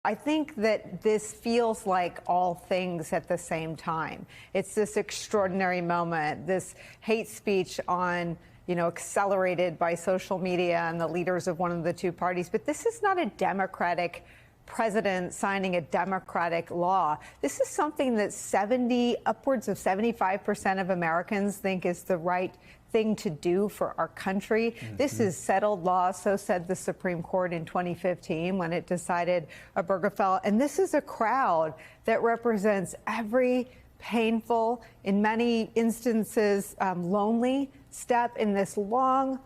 I think that this feels like all things at the same time. It's this extraordinary moment, this hate speech on, accelerated by social media and the leaders of one of the two parties. But this is not a Democratic president signing a Democratic law. This is something that upwards of 75% of Americans think is the right thing to do for our country. This is settled law, so said the Supreme Court in 2015 when it decided Obergefell. And this is a crowd that represents every painful, in many instances, lonely step in this long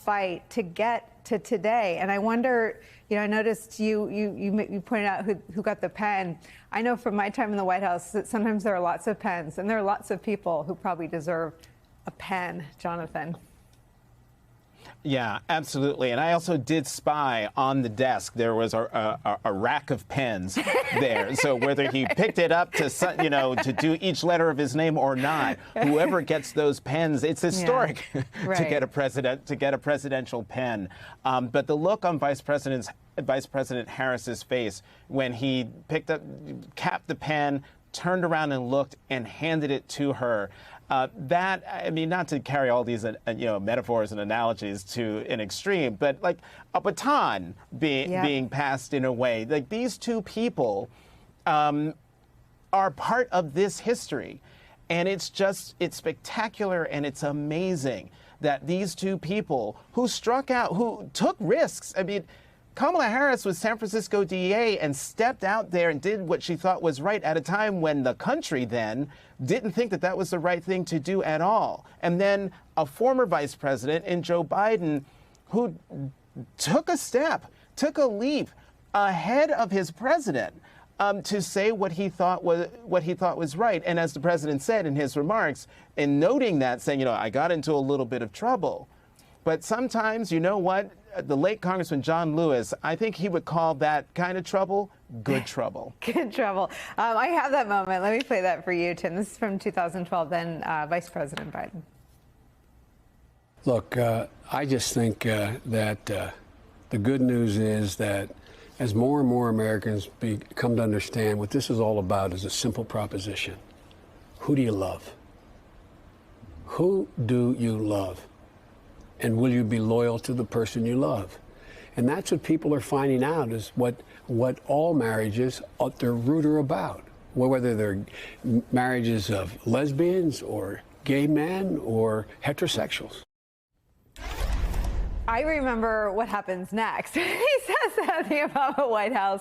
fight to get to today. And I wonder, I noticed you pointed out who got the pen. I know from my time in the White House that sometimes there are lots of pens, and there are lots of people who probably deserve a pen, Jonathan. Yeah, absolutely. And I also did spy on the desk. There was a rack of pens there. So whether he picked it up to do each letter of his name or not, whoever gets those pens, it's historic to get a presidential pen. But the look on Vice President Harris's face when he capped the pen, turned around and looked and handed it to her. Not to carry all these, metaphors and analogies to an extreme, but like a baton being passed in a way. Like these two people are part of this history. And it's spectacular and it's amazing that these two people who struck out, who took risks. Kamala Harris was San Francisco DA and stepped out there and did what she thought was right at a time when the country then didn't think that was the right thing to do at all. And then a former vice president in Joe Biden who took a leap ahead of his president to say what he thought was right. And as the president said in his remarks, in noting that, saying, I got into a little bit of trouble. But sometimes, the late Congressman John Lewis, I think he would call that kind of trouble good trouble. Good trouble. I have that moment. Let me play that for you, Tim. This is from 2012, then Vice President Biden. Look, I just think that the good news is that as more and more Americans come to understand what this is all about is a simple proposition. Who do you love? Who do you love? And will you be loyal to the person you love? And that's what people are finding out is what all marriages at their root are about. Whether they're marriages of lesbians or gay men or heterosexuals. I remember what happens next. He says that at the Obama White House.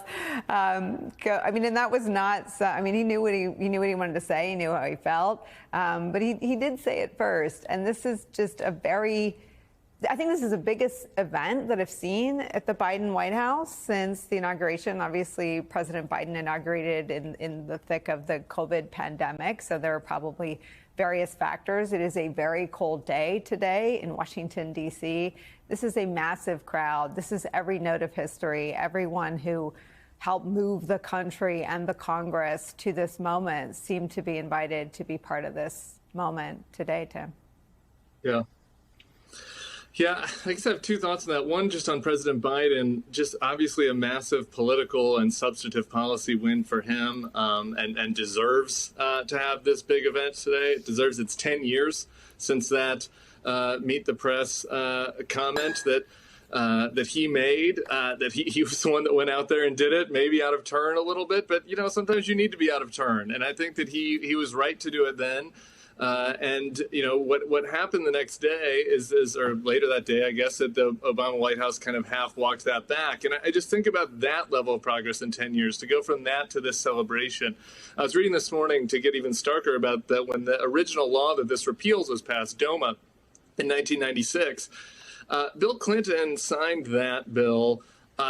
And that was not. He knew what he wanted to say. He knew how he felt. But he did say it first. And this is just I think this is the biggest event that I've seen at the Biden White House since the inauguration. Obviously, President Biden inaugurated in the thick of the COVID pandemic, so there are probably various factors. It is a very cold day today in Washington, D.C. This is a massive crowd. This is every note of history, everyone who helped move the country and the Congress to this moment seemed to be invited to be part of this moment today, Tim. Yeah, I guess I have two thoughts on that. One, just on President Biden, just obviously a massive political and substantive policy win for him, and deserves to have this big event today. It deserves its 10 years since that Meet the Press comment that he made, that he was the one that went out there and did it, maybe out of turn a little bit, but sometimes you need to be out of turn. And I think that he was right to do it then. What happened the next day or later that day, I guess, that the Obama White House kind of half walked that back. And I just think about that level of progress in 10 years, to go from that to this celebration. I was reading this morning to get even starker about that when the original law that this repeals was passed, DOMA, in 1996, Bill Clinton signed that bill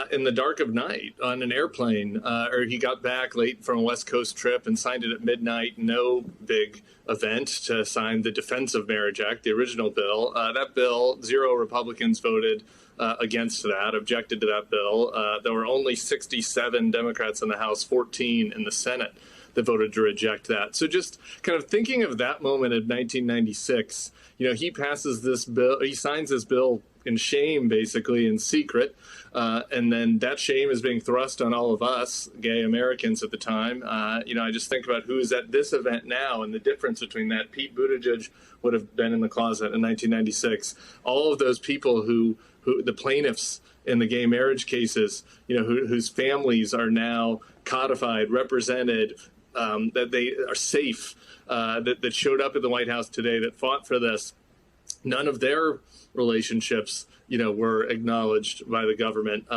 in the dark of night on an airplane, or he got back late from a West Coast trip and signed it at midnight. No big event to sign the Defense of Marriage Act, the original bill. That bill, 0 Republicans voted against that, objected to that bill. There were only 67 Democrats in the House, 14 in the Senate that voted to reject that. So just kind of thinking of that moment of 1996, he passes this bill, he signs this bill in shame, basically in secret. And then that shame is being thrust on all of us, gay Americans at the time. I just think about who's at this event now and the difference between that. Pete Buttigieg would have been in the closet in 1996. All of those people who the plaintiffs in the gay marriage cases, whose families are now codified, represented, that they are safe, that showed up at the White House today, that fought for this. None of their relationships, were acknowledged by the government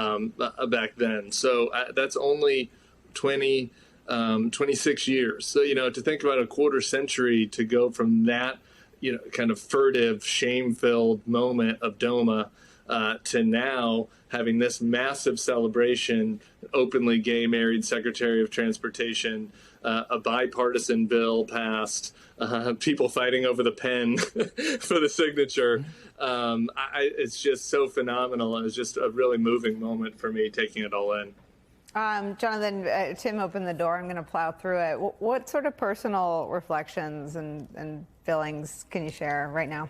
back then. So that's only 26 years. So, to think about a quarter century to go from that, kind of furtive, shame-filled moment of DOMA to now having this massive celebration, openly gay married Secretary of Transportation, a bipartisan bill passed, people fighting over the pen for the signature. It's just so phenomenal. It was just a really moving moment for me, taking it all in. Jonathan, Tim opened the door. I'm going to plow through it. What sort of personal reflections and feelings can you share right now?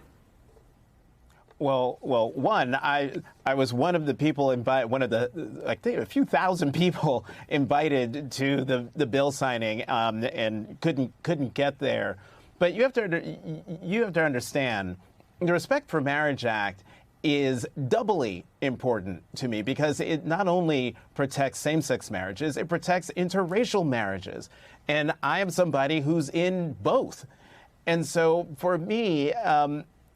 Well, one, I was one of the people I think a few thousand people invited to the bill signing, and couldn't get there. But you have to understand, the Respect for Marriage Act is doubly important to me because it not only protects same-sex marriages, it protects interracial marriages, and I am somebody who's in both, and so for me.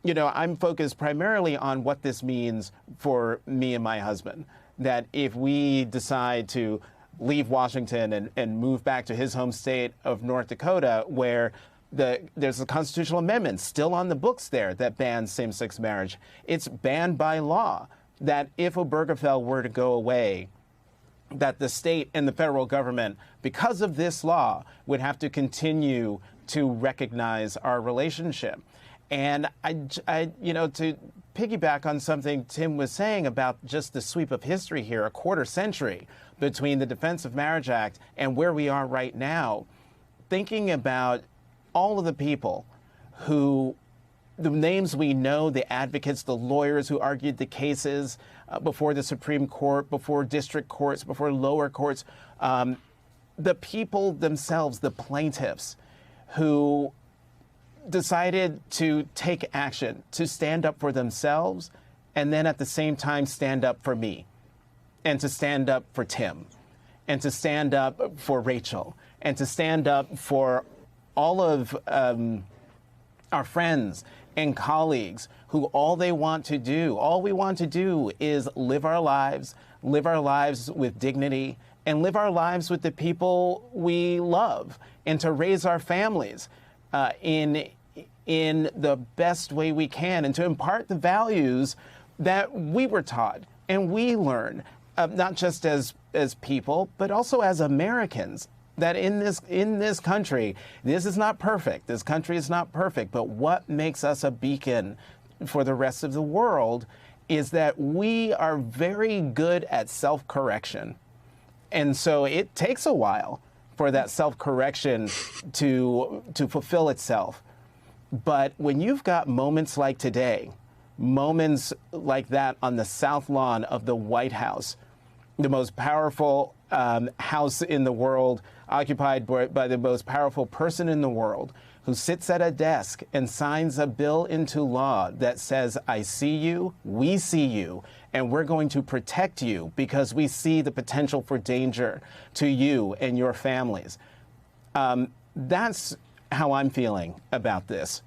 I'm focused primarily on what this means for me and my husband, that if we decide to leave Washington and move back to his home state of North Dakota, where there's a constitutional amendment still on the books there that bans same-sex marriage. It's banned by law that if Obergefell were to go away, that the state and the federal government, because of this law, would have to continue to recognize our relationship. And to piggyback on something Tim was saying about just the sweep of history here, a quarter century between the Defense of Marriage Act and where we are right now, thinking about all of the people the names we know, the advocates, the lawyers who argued the cases before the Supreme Court, before district courts, before lower courts, the people themselves, the plaintiffs who decided to take action, to stand up for themselves, and then at the same time stand up for me, and to stand up for Tim, and to stand up for Rachel, and to stand up for all of our friends and colleagues who all we want to do is live our lives with dignity, and live our lives with the people we love, and to raise our families in the best way we can, and to impart the values that we were taught and we learn, not just as people, but also as Americans. That in this country, this is not perfect. This country is not perfect. But what makes us a beacon for the rest of the world is that we are very good at self-correction. And so it takes a while for that self-correction to fulfill itself. But when you've got moments like today, moments like that on the South Lawn of the White House, the most powerful house in the world, occupied by the most powerful person in the world, who sits at a desk and signs a bill into law that says, I see you, we see you, and we're going to protect you because we see the potential for danger to you and your families. That's how I'm feeling about this.